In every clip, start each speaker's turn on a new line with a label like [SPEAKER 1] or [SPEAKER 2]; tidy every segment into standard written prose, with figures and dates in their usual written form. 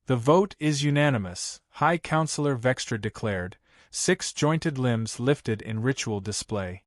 [SPEAKER 1] The vote is unanimous, High Counselor Vextra declared, 6 jointed limbs lifted in ritual display.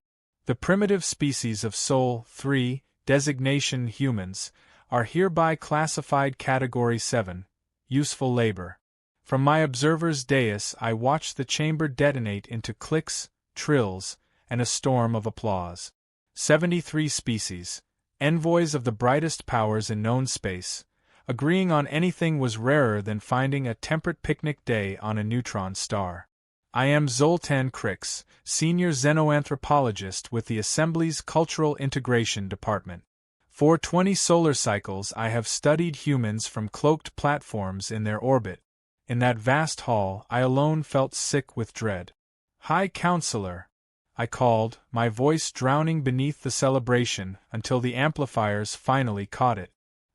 [SPEAKER 1] The primitive species of Soul 3, designation humans, are hereby classified Category 7, useful labor. From my observer's dais I watched the chamber detonate into clicks, trills, and a storm of applause. 73 species, envoys of the brightest powers in known space, agreeing on anything was rarer than finding a temperate picnic day on a neutron star. I am Zoltan Crix, senior xenoanthropologist with the Assembly's Cultural Integration Department. For 20 solar cycles I have studied humans from cloaked platforms in their orbit. In that vast hall I alone felt sick with dread. High Counselor, I called, my voice drowning beneath the celebration until the amplifiers finally caught it.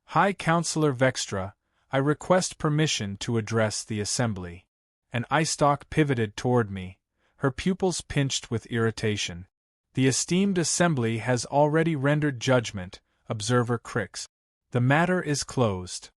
[SPEAKER 1] High Counselor Vextra, I request permission to address the Assembly. An eyestalk pivoted toward me, her pupils pinched with irritation. The esteemed Assembly has already rendered judgment, Observer Crix. The matter is closed.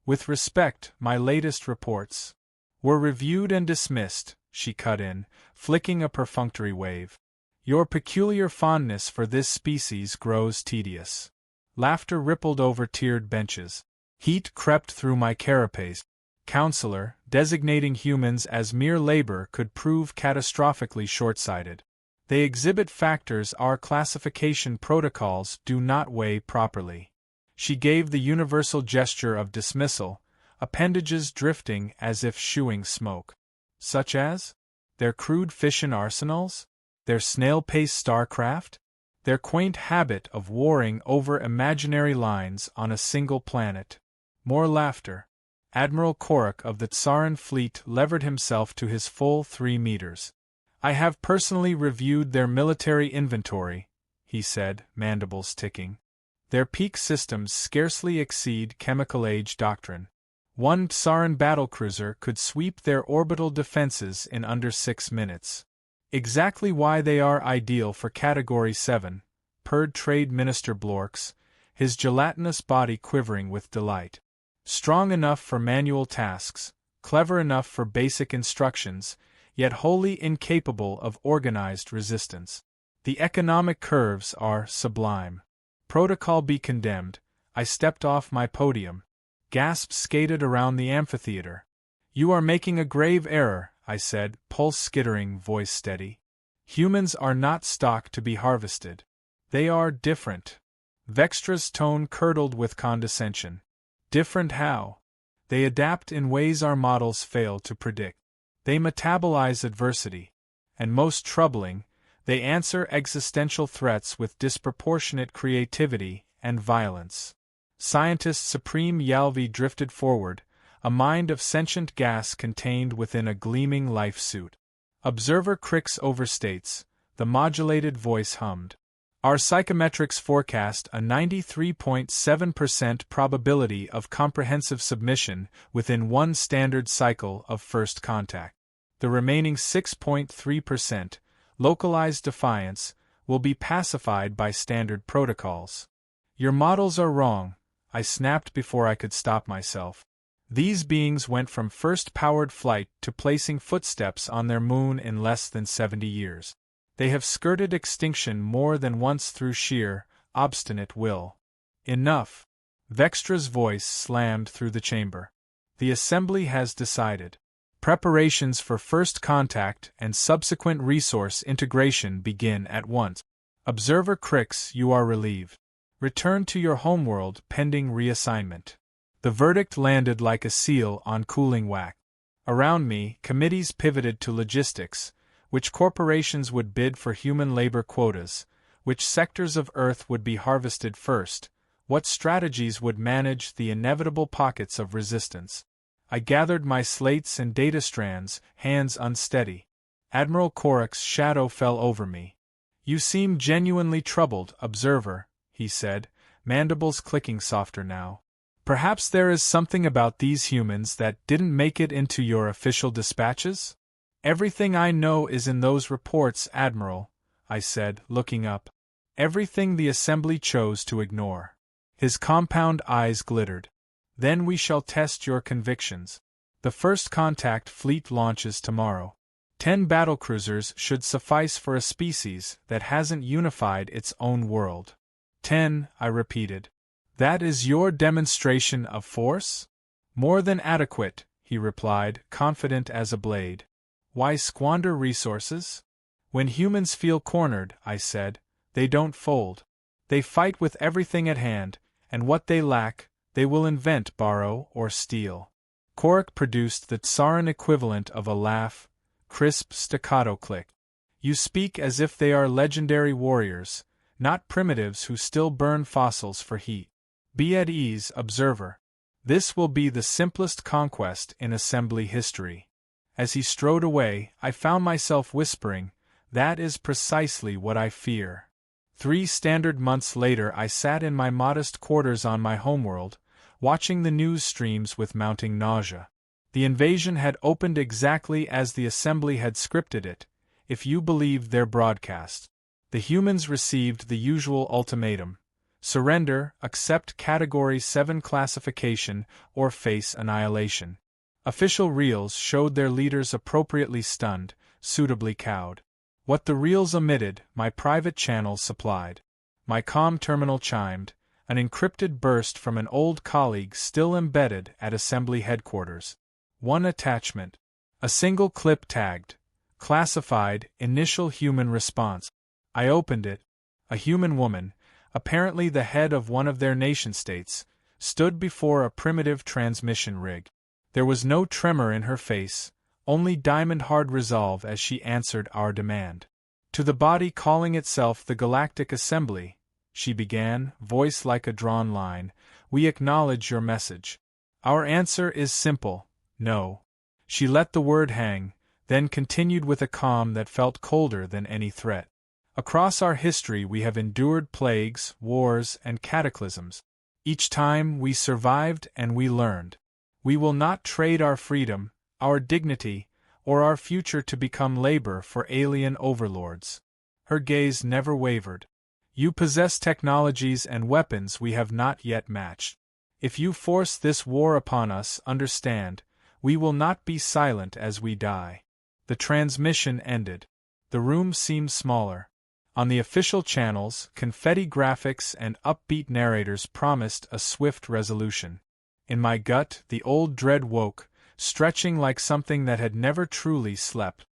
[SPEAKER 1] With respect, my latest reports were reviewed and dismissed, she cut in, flicking a perfunctory wave. Your peculiar fondness for this species grows tedious. Laughter rippled over tiered benches. Heat crept through my carapace. Counselor, designating humans as mere labor could prove catastrophically short-sighted. They exhibit factors our classification protocols do not weigh properly. She gave the universal gesture of dismissal, appendages drifting as if shooing smoke. Such as? Their crude fission arsenals? Their snail-paced starcraft? Their quaint habit of warring over imaginary lines on a single planet. More laughter. Admiral Korak of the Tsaran fleet levered himself to his full 3 meters. I have personally reviewed their military inventory, he said, mandibles ticking. Their peak systems scarcely exceed chemical age doctrine. One Tsaran battlecruiser could sweep their orbital defenses in under 6 minutes. Exactly why they are ideal for Category 7, purred Trade Minister Blorks, his gelatinous body quivering with delight. Strong enough for manual tasks, clever enough for basic instructions, yet wholly incapable of organized resistance. The economic curves are sublime. Protocol be condemned, I stepped off my podium. Gasps skated around the amphitheater. You are making a grave error, I said, pulse skittering, voice steady. Humans are not stock to be harvested. They are different. Vextra's tone curdled with condescension. Different how? They adapt in ways our models fail to predict. They metabolize adversity. And most troubling, they answer existential threats with disproportionate creativity and violence. Scientist Supreme Yalvi drifted forward, a mind of sentient gas contained within a gleaming life suit. Observer Crix overstates, the modulated voice hummed. Our psychometrics forecast a 93.7% probability of comprehensive submission within 1 standard cycle of first contact. The remaining 6.3%, localized defiance, will be pacified by standard protocols. Your models are wrong, I snapped before I could stop myself. These beings went from first powered flight to placing footsteps on their moon in less than 70 years. They have skirted extinction more than once through sheer, obstinate will. Enough. Vextra's voice slammed through the chamber. The Assembly has decided. Preparations for first contact and subsequent resource integration begin at once. Observer Crix, you are relieved. Return to your homeworld pending reassignment. The verdict landed like a seal on cooling wax. Around me, committees pivoted to logistics, which corporations would bid for human labor quotas, which sectors of Earth would be harvested first, what strategies would manage the inevitable pockets of resistance. I gathered my slates and data strands, hands unsteady. Admiral Korak's shadow fell over me. You seem genuinely troubled, Observer, he said, mandibles clicking softer now. Perhaps there is something about these humans that didn't make it into your official dispatches? Everything I know is in those reports, Admiral, I said, looking up. Everything the Assembly chose to ignore. His compound eyes glittered. Then we shall test your convictions. The first contact fleet launches tomorrow. 10 battlecruisers should suffice for a species that hasn't unified its own world. 10, I repeated. That is your demonstration of force? More than adequate, he replied, confident as a blade. Why squander resources? When humans feel cornered, I said, they don't fold. They fight with everything at hand, and what they lack, they will invent, borrow, or steal. Korik produced the Tsaran equivalent of a laugh, crisp staccato click. You speak as if they are legendary warriors, not primitives who still burn fossils for heat. Be at ease, observer. This will be the simplest conquest in assembly history. As he strode away, I found myself whispering, that is precisely what I fear. 3 standard months later I sat in my modest quarters on my homeworld, watching the news streams with mounting nausea. The invasion had opened exactly as the assembly had scripted it, if you believed their broadcast. The humans received the usual ultimatum: surrender, accept Category 7 classification, or face annihilation. Official reels showed their leaders appropriately stunned, suitably cowed. What the reels omitted, my private channels supplied. My comm terminal chimed, an encrypted burst from an old colleague still embedded at assembly headquarters. One attachment. A single clip tagged, classified, initial human response. I opened it. A human woman, apparently the head of one of their nation-states, stood before a primitive transmission rig. There was no tremor in her face, only diamond-hard resolve as she answered our demand. To the body calling itself the Galactic Assembly, she began, voice like a drawn line, we acknowledge your message. Our answer is simple, no. She let the word hang, then continued with a calm that felt colder than any threat. Across our history we have endured plagues, wars, and cataclysms. Each time we survived and we learned. We will not trade our freedom, our dignity, or our future to become labor for alien overlords. Her gaze never wavered. You possess technologies and weapons we have not yet matched. If you force this war upon us, understand, we will not be silent as we die. The transmission ended. The room seemed smaller. On the official channels, confetti graphics and upbeat narrators promised a swift resolution. In my gut, the old dread woke, stretching like something that had never truly slept.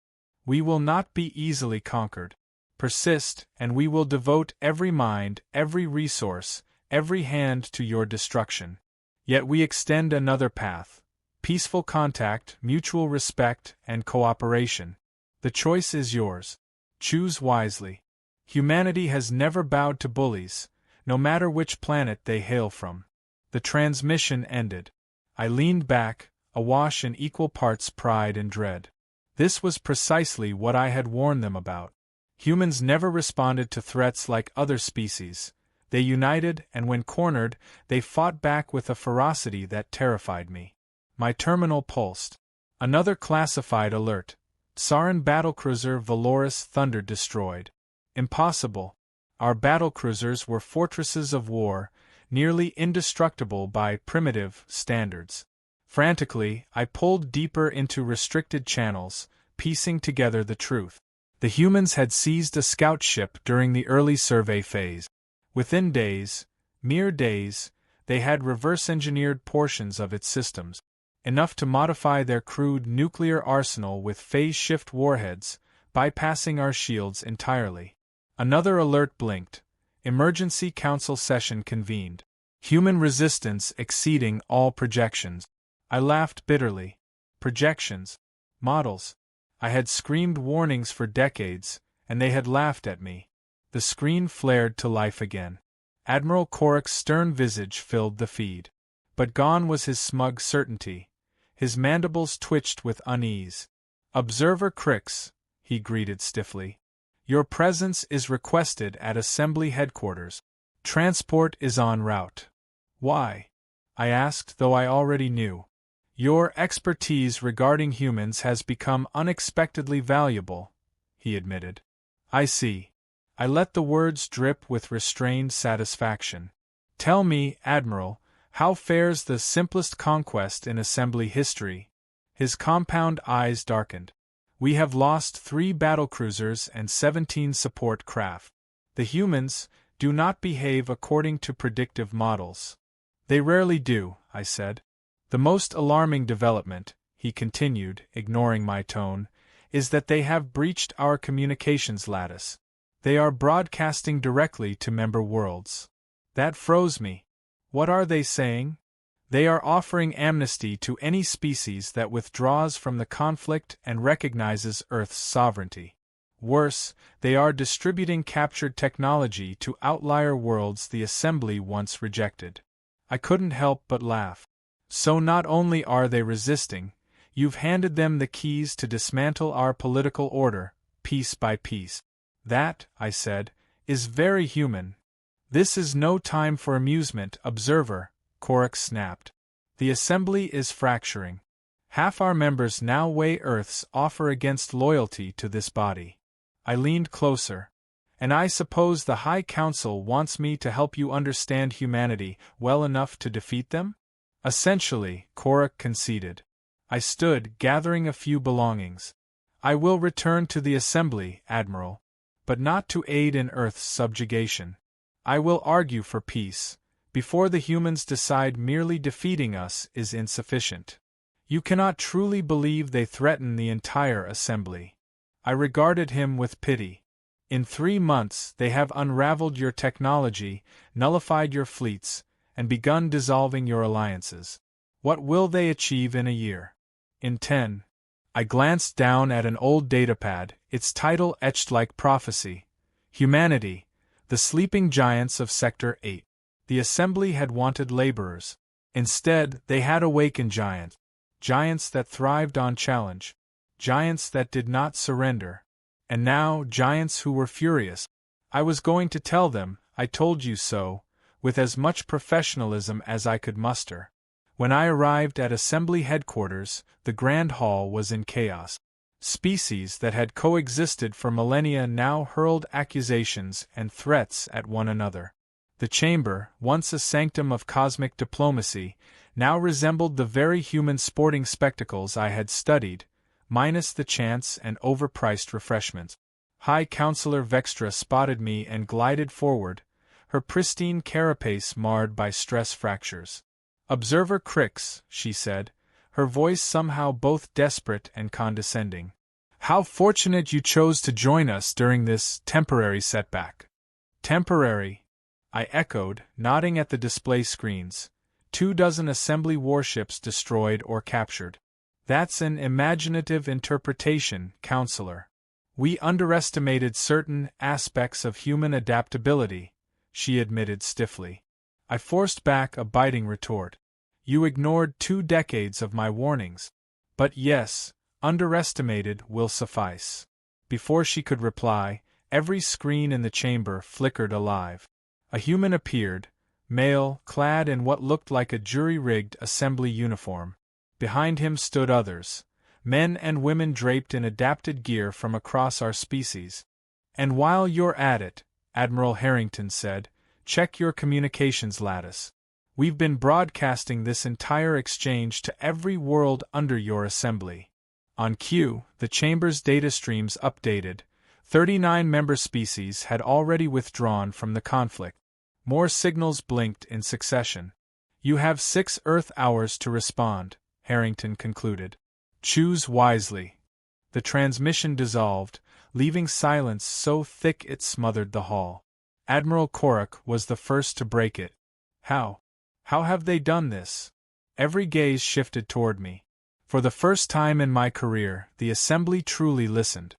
[SPEAKER 1] We will not be easily conquered. Persist, and we will devote every mind, every resource, every hand to your destruction. Yet we extend another path: peaceful contact, mutual respect, and cooperation. The choice is yours. Choose wisely. Humanity has never bowed to bullies, no matter which planet they hail from. The transmission ended. I leaned back, awash in equal parts pride and dread. This was precisely what I had warned them about. Humans never responded to threats like other species. They united, and when cornered, they fought back with a ferocity that terrified me. My terminal pulsed. Another classified alert. Tsaran battlecruiser Valoris Thunder destroyed. Impossible. Our battlecruisers were fortresses of war, nearly indestructible by primitive standards. Frantically, I pulled deeper into restricted channels, piecing together the truth. The humans had seized a scout ship during the early survey phase. Within days, mere days, they had reverse-engineered portions of its systems, enough to modify their crude nuclear arsenal with phase-shift warheads, bypassing our shields entirely. Another alert blinked. Emergency Council session convened. Human resistance exceeding all projections. I laughed bitterly. Projections. Models. I had screamed warnings for decades, and they had laughed at me. The screen flared to life again. Admiral Korik's stern visage filled the feed. But gone was his smug certainty. His mandibles twitched with unease. Observer Crix, he greeted stiffly. Your presence is requested at Assembly Headquarters. Transport is en route. Why? I asked, though I already knew. Your expertise regarding humans has become unexpectedly valuable, he admitted. I see. I let the words drip with restrained satisfaction. Tell me, Admiral, how fares the simplest conquest in Assembly history? His compound eyes darkened. We have lost 3 battlecruisers and 17 support craft. The humans do not behave according to predictive models. They rarely do, I said. The most alarming development, he continued, ignoring my tone, is that they have breached our communications lattice. They are broadcasting directly to member worlds. That froze me. What are they saying? They are offering amnesty to any species that withdraws from the conflict and recognizes Earth's sovereignty. Worse, they are distributing captured technology to outlier worlds the Assembly once rejected. I couldn't help but laugh. So not only are they resisting, you've handed them the keys to dismantle our political order, piece by piece. That, I said, is very human. This is no time for amusement, observer, Korak snapped. The Assembly is fracturing. Half our members now weigh Earth's offer against loyalty to this body. I leaned closer. And I suppose the High Council wants me to help you understand humanity well enough to defeat them? Essentially, Korak conceded. I stood, gathering a few belongings. I will return to the Assembly, Admiral. But not to aid in Earth's subjugation. I will argue for peace, before the humans decide merely defeating us is insufficient. You cannot truly believe they threaten the entire Assembly. I regarded him with pity. In 3 months they have unraveled your technology, nullified your fleets, and begun dissolving your alliances. What will they achieve in a year? In 10. I glanced down at an old datapad, its title etched like prophecy. Humanity, the sleeping giants of Sector 8. The Assembly had wanted laborers. Instead, they had awakened giants. Giants that thrived on challenge. Giants that did not surrender. And now, giants who were furious. I was going to tell them, I told you so, with as much professionalism as I could muster. When I arrived at Assembly headquarters, the Grand Hall was in chaos. Species that had coexisted for millennia now hurled accusations and threats at one another. The chamber, once a sanctum of cosmic diplomacy, now resembled the very human sporting spectacles I had studied, minus the chance and overpriced refreshments. High Counselor Vextra spotted me and glided forward, her pristine carapace marred by stress fractures. "Observer Crix," she said, her voice somehow both desperate and condescending. "How fortunate you chose to join us during this temporary setback." "Temporary," I echoed, nodding at the display screens. 24 Assembly warships destroyed or captured. That's an imaginative interpretation, Counselor. We underestimated certain aspects of human adaptability, she admitted stiffly. I forced back a biting retort. You ignored 2 decades of my warnings. But yes, underestimated will suffice. Before she could reply, every screen in the chamber flickered alive. A human appeared, male, clad in what looked like a jury-rigged assembly uniform. Behind him stood others, men and women draped in adapted gear from across our species. "And while you're at it," Admiral Harrington said, "check your communications lattice. We've been broadcasting this entire exchange to every world under your assembly." On cue, the chamber's data streams updated. 39 member species had already withdrawn from the conflict. More signals blinked in succession. "You have 6 Earth hours to respond," Harrington concluded. "Choose wisely." The transmission dissolved, leaving silence so thick it smothered the hall. Admiral Korak was the first to break it. How have they done this?" Every gaze shifted toward me. For the first time in my career, the Assembly truly listened.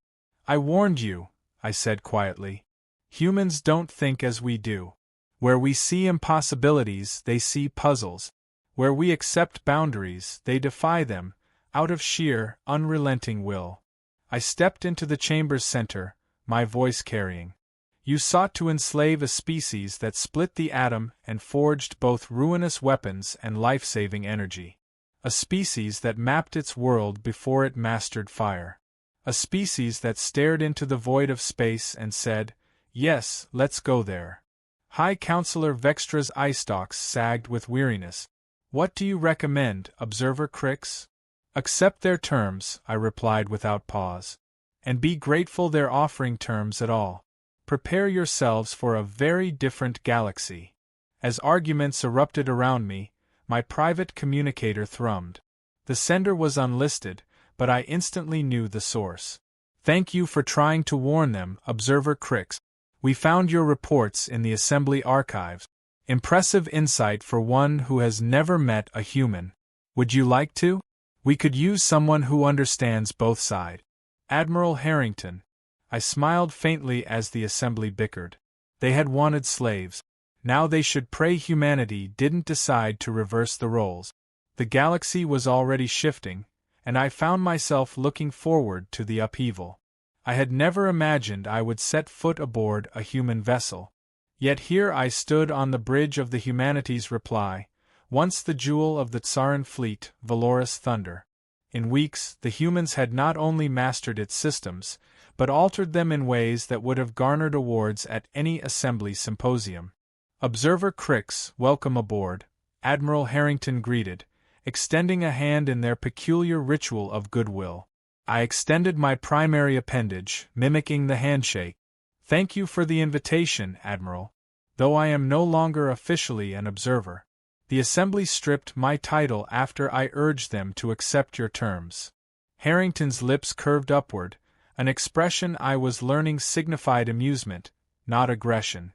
[SPEAKER 1] "I warned you," I said quietly. "Humans don't think as we do. Where we see impossibilities, they see puzzles. Where we accept boundaries, they defy them, out of sheer, unrelenting will." I stepped into the chamber's center, my voice carrying. "You sought to enslave a species that split the atom and forged both ruinous weapons and life-saving energy. A species that mapped its world before it mastered fire. A species that stared into the void of space and said, 'Yes, let's go there.'" High Counselor Vextra's eye stalks sagged with weariness. "What do you recommend, Observer Crix?" Accept their terms, I replied without pause. And be grateful they're offering terms at all. Prepare yourselves for a very different galaxy. As arguments erupted around me, my private communicator thrummed. The sender was unlisted, but I instantly knew the source. Thank you for trying to warn them, Observer Crix. We found your reports in the Assembly archives. Impressive insight for one who has never met a human. Would you like to? We could use someone who understands both sides. Admiral Harrington. I smiled faintly as the Assembly bickered. They had wanted slaves. Now they should pray humanity didn't decide to reverse the roles. The galaxy was already shifting, and I found myself looking forward to the upheaval. I had never imagined I would set foot aboard a human vessel. Yet here I stood on the bridge of the humanity's reply, once the jewel of the Tsaran fleet, Valorous Thunder. In weeks, the humans had not only mastered its systems, but altered them in ways that would have garnered awards at any assembly symposium. Observer Crix, welcome aboard, Admiral Harrington greeted, extending a hand in their peculiar ritual of goodwill. I extended my primary appendage, mimicking the handshake. Thank you for the invitation, Admiral. Though I am no longer officially an observer. The Assembly stripped my title after I urged them to accept your terms. Harrington's lips curved upward, an expression I was learning signified amusement, not aggression.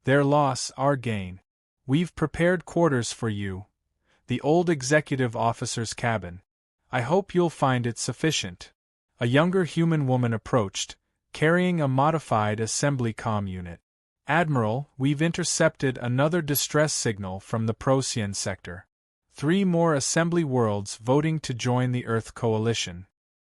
[SPEAKER 1] Their loss, our gain. We've prepared quarters for you. The old executive officer's cabin. I hope you'll find it sufficient. A younger human woman approached, carrying a modified Assembly comm unit. Admiral, we've intercepted another distress signal from the Procyon sector. 3 more Assembly worlds voting to join the Earth Coalition.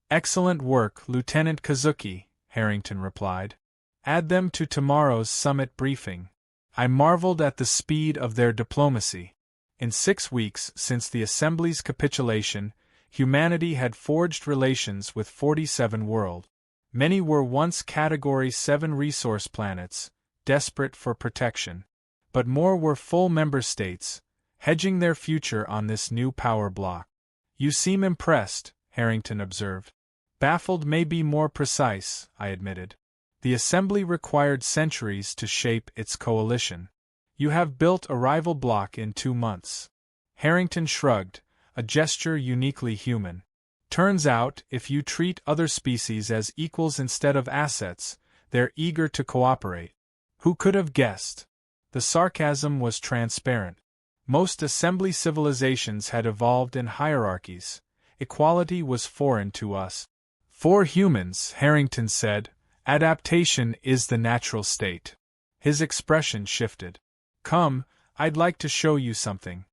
[SPEAKER 1] Excellent work, Lieutenant Kazuki, Harrington replied. Add them to tomorrow's summit briefing. I marveled at the speed of their diplomacy. In 6 weeks since the Assembly's capitulation, humanity had forged relations with 47 worlds. Many were once Category 7 resource planets, desperate for protection. But more were full member states, hedging their future on this new power block. You seem impressed, Harrington observed. Baffled may be more precise, I admitted. The Assembly required centuries to shape its coalition. You have built a rival block in 2 months. Harrington shrugged, a gesture uniquely human. Turns out, if you treat other species as equals instead of assets, they're eager to cooperate. Who could have guessed? The sarcasm was transparent. Most Assembly civilizations had evolved in hierarchies. Equality was foreign to us. For humans, Harrington said, adaptation is the natural state. His expression shifted. Come, I'd like to show you something.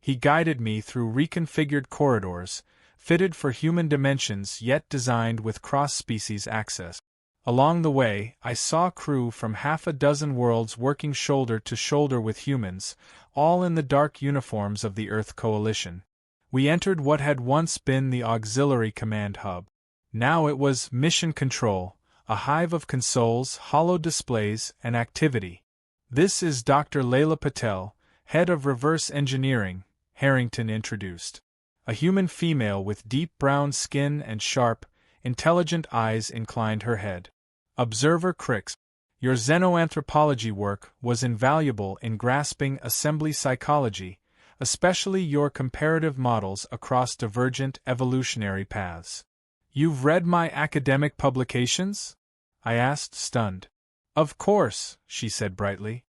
[SPEAKER 1] He guided me through reconfigured corridors, fitted for human dimensions yet designed with cross-species access. Along the way, I saw crew from 6 worlds working shoulder to shoulder with humans, all in the dark uniforms of the Earth Coalition. We entered what had once been the Auxiliary Command Hub. Now it was Mission Control, a hive of consoles, hollow displays, and activity. This is Dr. Layla Patel, head of reverse engineering, Harrington introduced. A human female with deep brown skin and sharp, intelligent eyes inclined her head. Observer Crix, your xenoanthropology work was invaluable in grasping Assembly psychology, especially your comparative models across divergent evolutionary paths. You've read my academic publications? I asked, stunned. Of course, she said brightly.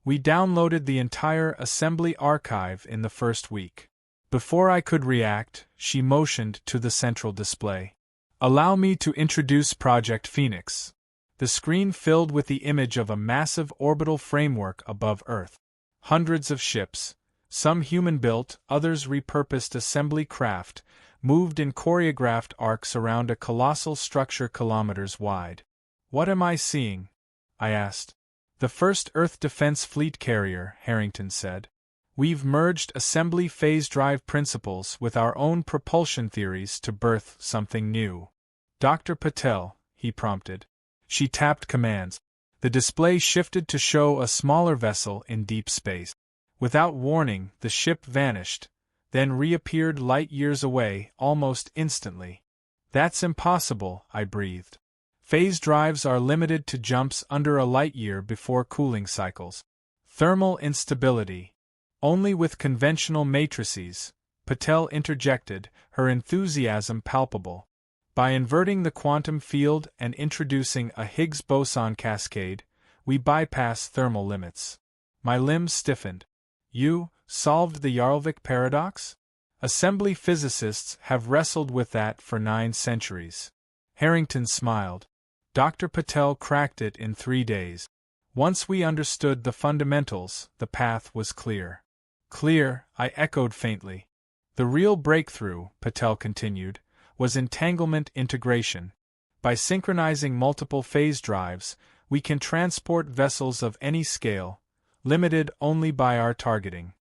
[SPEAKER 1] We downloaded the entire Assembly archive in the first week. Before I could react, she motioned to the central display. Allow me to introduce Project Phoenix. The screen filled with the image of a massive orbital framework above Earth. Hundreds of ships, some human-built, others repurposed assembly craft, moved in choreographed arcs around a colossal structure kilometers wide. What am I seeing? I asked. The first Earth Defense Fleet carrier, Harrington said. We've merged assembly phase drive principles with our own propulsion theories to birth something new. Dr. Patel, he prompted. She tapped commands. The display shifted to show a smaller vessel in deep space. Without warning, the ship vanished, then reappeared light years away almost instantly. That's impossible, I breathed. Phase drives are limited to jumps under a light year before cooling cycles. Thermal instability. Only with conventional matrices, Patel interjected, her enthusiasm palpable. By inverting the quantum field and introducing a Higgs boson cascade, we bypass thermal limits. My limbs stiffened. You solved the Yarlvik paradox? Assembly physicists have wrestled with that for 9 centuries. Harrington smiled. Dr. Patel cracked it in 3 days. Once we understood the fundamentals, the path was clear. Clear, I echoed faintly. The real breakthrough, Patel continued, was entanglement integration. By synchronizing multiple phase drives, we can transport vessels of any scale, limited only by our targeting.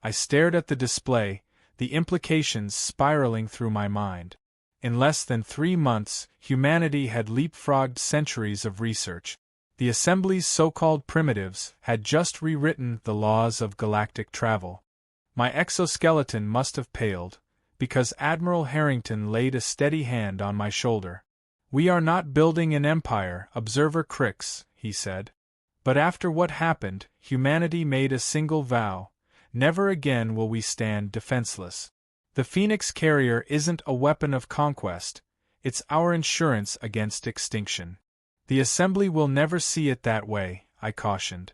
[SPEAKER 1] I stared at the display, the implications spiraling through my mind. In less than 3 months, humanity had leapfrogged centuries of research. The Assembly's so-called primitives had just rewritten the laws of galactic travel. My exoskeleton must have paled, because Admiral Harrington laid a steady hand on my shoulder. "We are not building an empire, Observer Crix," he said. "But after what happened, humanity made a single vow: never again will we stand defenseless. The Phoenix carrier isn't a weapon of conquest, it's our insurance against extinction." "The Assembly will never see it that way," I cautioned.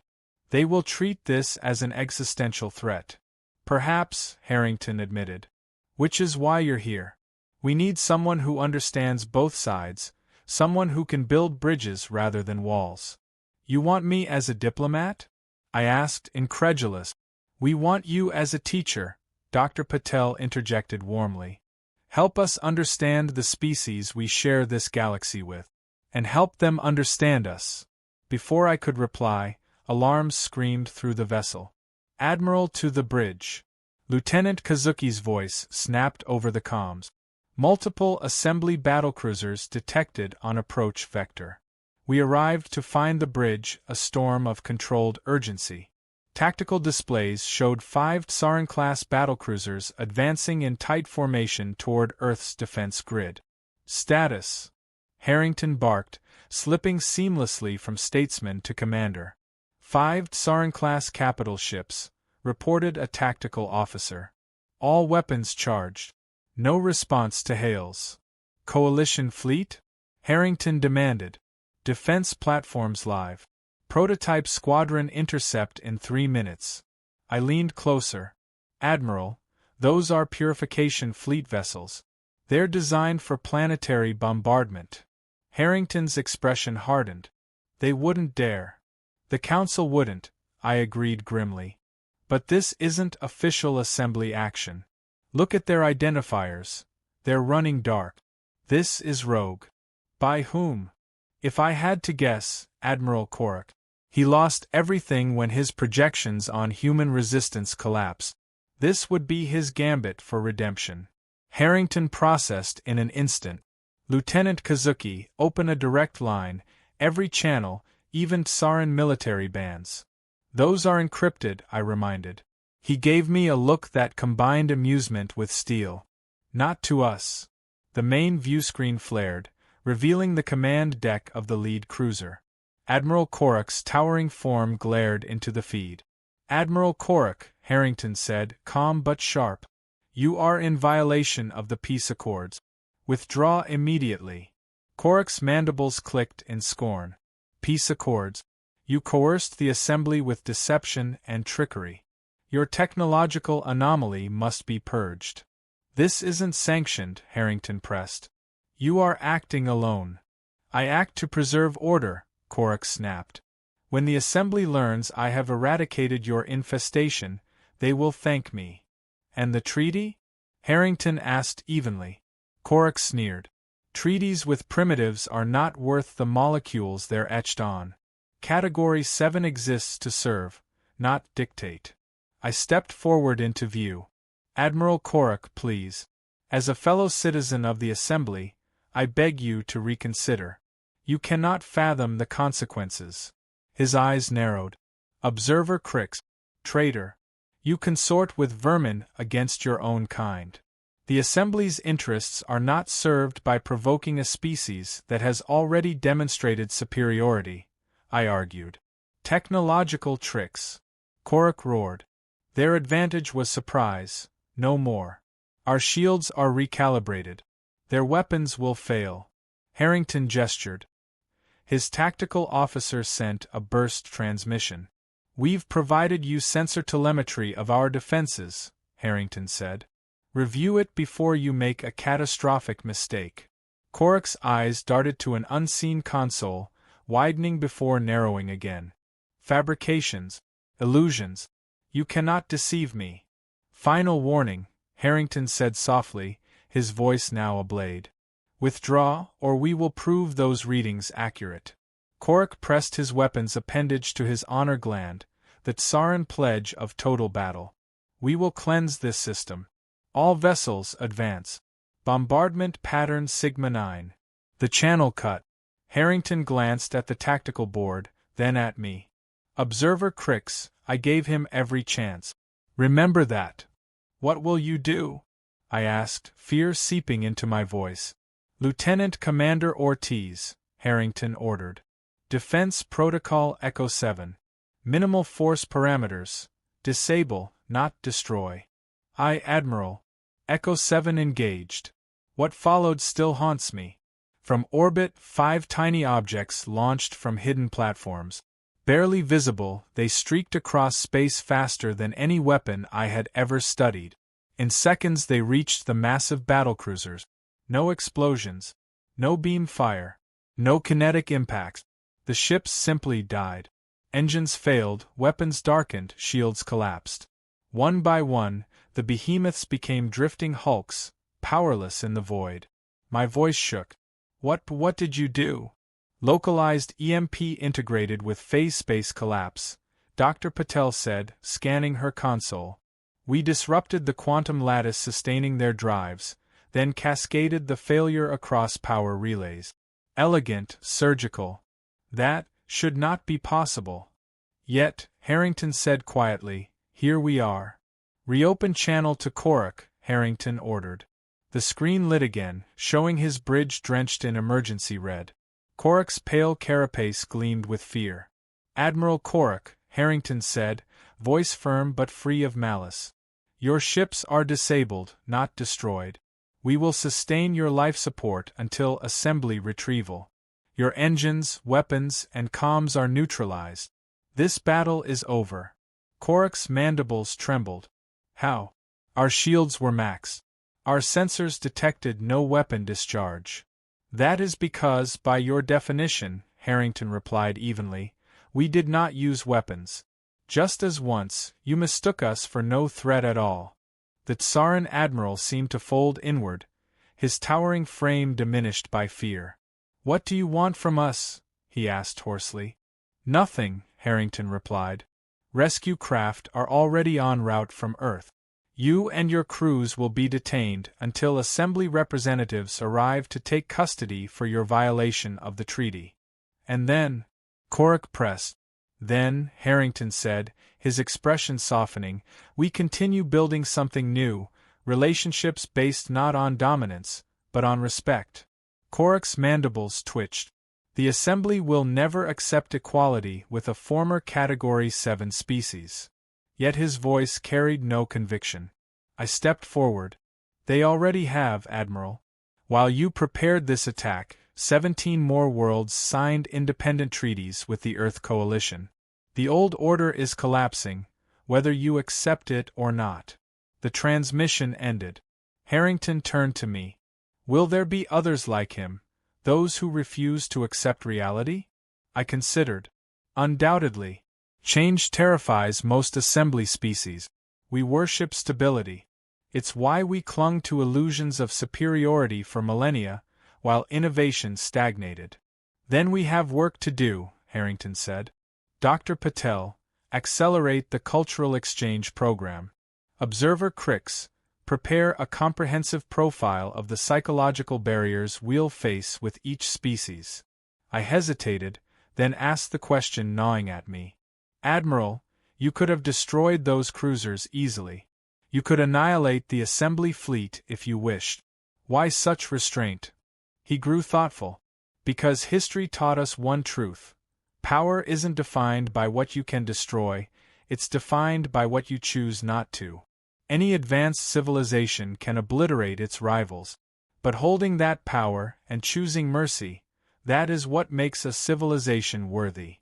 [SPEAKER 1] "They will treat this as an existential threat." "Perhaps," Harrington admitted. "Which is why you're here. We need someone who understands both sides, someone who can build bridges rather than walls." "You want me as a diplomat?" I asked, incredulous. "We want you as a teacher," Dr. Patel interjected warmly. "Help us understand the species we share this galaxy with. And help them understand us." Before I could reply, alarms screamed through the vessel. "Admiral, to the bridge!" Lieutenant Kazuki's voice snapped over the comms. Multiple Assembly battlecruisers detected on approach vector. We arrived to find the bridge a storm of controlled urgency. Tactical displays showed 5 Sarin-class battlecruisers advancing in tight formation toward Earth's defense grid. "Status," Harrington barked, slipping seamlessly from statesman to commander. 5 Sarin-class capital ships, reported a tactical officer. "All weapons charged." No response to hails. "Coalition fleet?" Harrington demanded. "Defense platforms live. Prototype squadron intercept in 3 minutes." I leaned closer. "Admiral, those are purification fleet vessels. They're designed for planetary bombardment." Harrington's expression hardened. "They wouldn't dare." "The Council wouldn't," I agreed grimly. "But this isn't official Assembly action. Look at their identifiers. They're running dark. This is rogue." "By whom?" "If I had to guess, Admiral Korak. He lost everything when his projections on human resistance collapsed. This would be his gambit for redemption." Harrington processed in an instant. "Lieutenant Kazuki, open a direct line, every channel, even Sarin military bands." "Those are encrypted," I reminded. He gave me a look that combined amusement with steel. "Not to us." The main viewscreen flared, revealing the command deck of the lead cruiser. Admiral Korak's towering form glared into the feed. "Admiral Korak," Harrington said, calm but sharp. "You are in violation of the peace accords. Withdraw immediately." Korak's mandibles clicked in scorn. "Peace accords? You coerced the Assembly with deception and trickery. Your technological anomaly must be purged." "This isn't sanctioned," Harrington pressed. "You are acting alone." "I act to preserve order," Korak snapped. "When the Assembly learns I have eradicated your infestation, they will thank me." "And the treaty?" Harrington asked evenly. Korak sneered. "Treaties with primitives are not worth the molecules they're etched on. Category 7 exists to serve, not dictate." I stepped forward into view. "Admiral Korak, please. As a fellow citizen of the Assembly, I beg you to reconsider. You cannot fathom the consequences." His eyes narrowed. "Observer Crix. Traitor. You consort with vermin against your own kind. The Assembly's interests are not served by provoking a species that has already demonstrated superiority, I argued. Technological tricks. Korak roared. Their advantage was surprise, no more. Our shields are recalibrated. Their weapons will fail. Harrington gestured. His tactical officer sent a burst transmission. We've provided you sensor telemetry of our defenses, Harrington said. Review it before you make a catastrophic mistake. Korak's eyes darted to an unseen console, widening before narrowing again. Fabrications. Illusions. You cannot deceive me. Final warning, Harrington said softly, his voice now ablade. Withdraw, or we will prove those readings accurate. Korak pressed his weapon's appendage to his honor gland, the Tsaran pledge of total battle. We will cleanse this system. All vessels advance. Bombardment pattern Sigma 9. The channel cut. Harrington glanced at the tactical board, then at me. Observer Crix, I gave him every chance. Remember that. What will you do? I asked, fear seeping into my voice. Lieutenant Commander Ortiz, Harrington ordered. Defense Protocol Echo 7. Minimal force parameters. Disable, not destroy. Aye, Admiral. Echo 7 engaged. What followed still haunts me. From orbit, 5 tiny objects launched from hidden platforms. Barely visible, they streaked across space faster than any weapon I had ever studied. In seconds they reached the massive battlecruisers. No explosions. No beam fire. No kinetic impacts. The ships simply died. Engines failed, weapons darkened, shields collapsed. One by one, the behemoths became drifting hulks, powerless in the void. My voice shook. What did you do? Localized EMP integrated with phase space collapse, Dr. Patel said, scanning her console. We disrupted the quantum lattice sustaining their drives, then cascaded the failure across power relays. Elegant, surgical. That should not be possible. Yet, Harrington said quietly, here we are. Reopen channel to Korak, Harrington ordered. The screen lit again, showing his bridge drenched in emergency red. Korak's pale carapace gleamed with fear. Admiral Korak, Harrington said, voice firm but free of malice. Your ships are disabled, not destroyed. We will sustain your life support until assembly retrieval. Your engines, weapons, and comms are neutralized. This battle is over. Korak's mandibles trembled. How? Our shields were maxed. Our sensors detected no weapon discharge. That is because, by your definition, Harrington replied evenly, we did not use weapons. Just as once, you mistook us for no threat at all. The Tsaran admiral seemed to fold inward, his towering frame diminished by fear. What do you want from us? He asked hoarsely. Nothing, Harrington replied. Rescue craft are already en route from Earth. You and your crews will be detained until Assembly representatives arrive to take custody for your violation of the treaty. And then, Korak pressed. Then, Harrington said, his expression softening, we continue building something new, relationships based not on dominance, but on respect. Korak's mandibles twitched. The Assembly will never accept equality with a former Category 7 species. Yet his voice carried no conviction. I stepped forward. They already have, Admiral. While you prepared this attack, 17 more worlds signed independent treaties with the Earth Coalition. The old order is collapsing, whether you accept it or not. The transmission ended. Harrington turned to me. Will there be others like him, those who refuse to accept reality? I considered. Undoubtedly. Change terrifies most assembly species. We worship stability. It's why we clung to illusions of superiority for millennia, while innovation stagnated. Then we have work to do, Harrington said. Dr. Patel, accelerate the cultural exchange program. Observer Crix, prepare a comprehensive profile of the psychological barriers we'll face with each species. I hesitated, then asked the question gnawing at me. Admiral, You could have destroyed those cruisers easily. You could annihilate the assembly fleet if you wished. Why such restraint? He grew thoughtful. Because history taught us one truth. Power isn't defined by what you can destroy, it's defined by what you choose not to. Any advanced civilization can obliterate its rivals. But holding that power and choosing mercy, that is what makes a civilization worthy.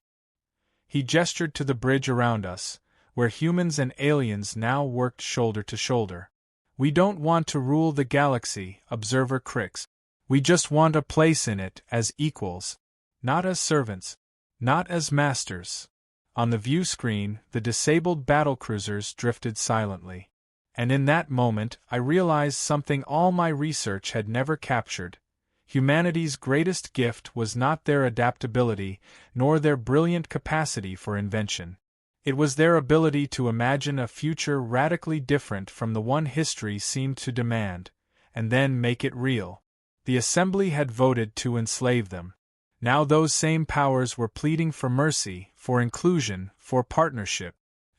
[SPEAKER 1] He gestured to the bridge around us, where humans and aliens now worked shoulder to shoulder. We don't want to rule the galaxy, Observer Crix. We just want a place in it as equals. Not as servants. Not as masters. On the view screen, the disabled battlecruisers drifted silently. And in that moment, I realized something all my research had never captured. Humanity's greatest gift was not their adaptability, nor their brilliant capacity for invention. It was their ability to imagine a future radically different from the one history seemed to demand, and then make it real. The Assembly had voted to enslave them. Now those same powers were pleading for mercy, for inclusion, for partnership.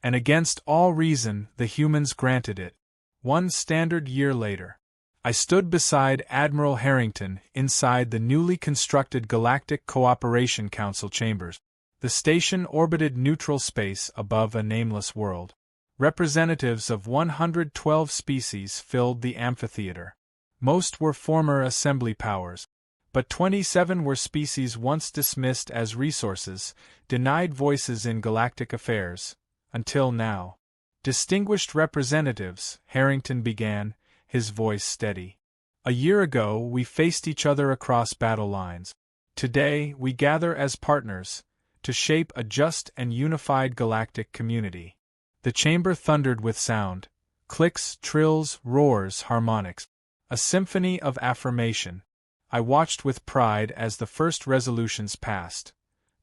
[SPEAKER 1] And against all reason, the humans granted it. 1 standard year later, I stood beside Admiral Harrington inside the newly constructed Galactic Cooperation Council chambers. The station orbited neutral space above a nameless world. Representatives of 112 species filled the amphitheater. Most were former assembly powers, but 27 were species once dismissed as resources, denied voices in galactic affairs. Until now. Distinguished representatives, Harrington began, his voice steady. A year ago we faced each other across battle lines. Today we gather as partners, to shape a just and unified galactic community. The chamber thundered with sound. Clicks, trills, roars, harmonics. A symphony of affirmation. I watched with pride as the first resolutions passed.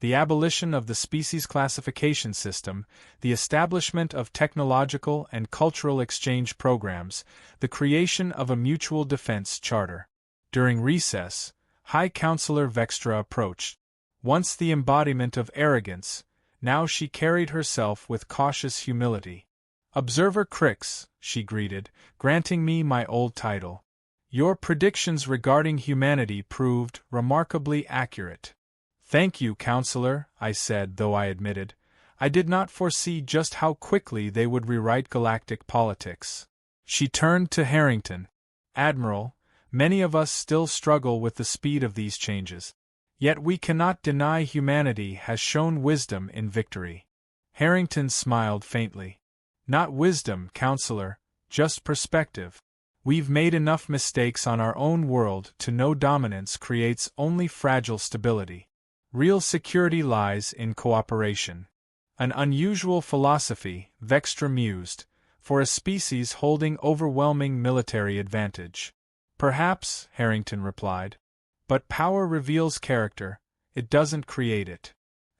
[SPEAKER 1] The abolition of the species classification system, the establishment of technological and cultural exchange programs, the creation of a mutual defense charter. During recess, High Counselor Vextra approached. Once the embodiment of arrogance, now she carried herself with cautious humility. Observer Crix, she greeted, granting me my old title. Your predictions regarding humanity proved remarkably accurate. Thank you, Counselor, I said, though I admitted, I did not foresee just how quickly they would rewrite galactic politics. She turned to Harrington. Admiral, many of us still struggle with the speed of these changes. Yet we cannot deny humanity has shown wisdom in victory. Harrington smiled faintly. Not wisdom, Counselor, just perspective. We've made enough mistakes on our own world to know dominance creates only fragile stability. Real security lies in cooperation. An unusual philosophy, Vextra mused, for a species holding overwhelming military advantage. Perhaps, Harrington replied. But power reveals character, it doesn't create it.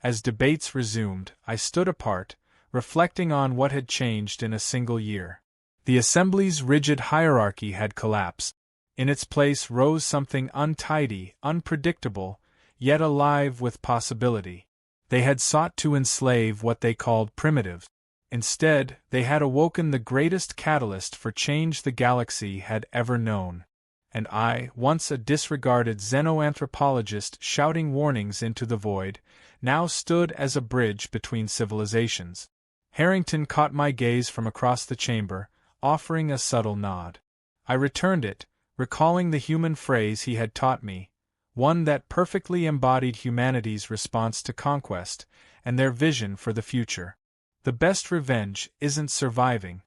[SPEAKER 1] As debates resumed, I stood apart, reflecting on what had changed in a single year. The Assembly's rigid hierarchy had collapsed. In its place rose something untidy, unpredictable, yet alive with possibility. They had sought to enslave what they called primitives. Instead, they had awoken the greatest catalyst for change the galaxy had ever known. And I, once a disregarded xenoanthropologist shouting warnings into the void, now stood as a bridge between civilizations. Harrington caught my gaze from across the chamber, offering a subtle nod. I returned it, recalling the human phrase he had taught me, one that perfectly embodied humanity's response to conquest, and their vision for the future. The best revenge isn't surviving.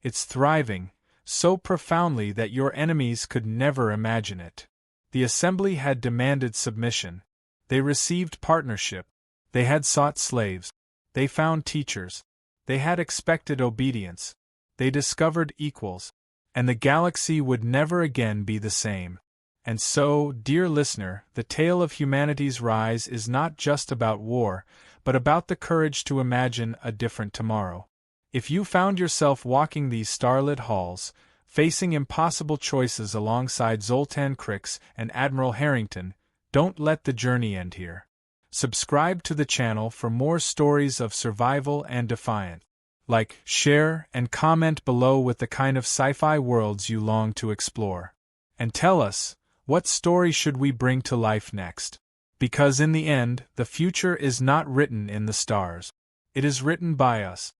[SPEAKER 1] It's thriving, so profoundly that your enemies could never imagine it. The Assembly had demanded submission. They received partnership. They had sought slaves. They found teachers. They had expected obedience. They discovered equals. And the galaxy would never again be the same. And so, dear listener, the tale of humanity's rise is not just about war, but about the courage to imagine a different tomorrow. If you found yourself walking these starlit halls, facing impossible choices alongside Zoltan Crix and Admiral Harrington, don't let the journey end here. Subscribe to the channel for more stories of survival and defiance. Like, share, and comment below with the kind of sci-fi worlds you long to explore. And tell us, what story should we bring to life next? Because in the end, the future is not written in the stars. It is written by us.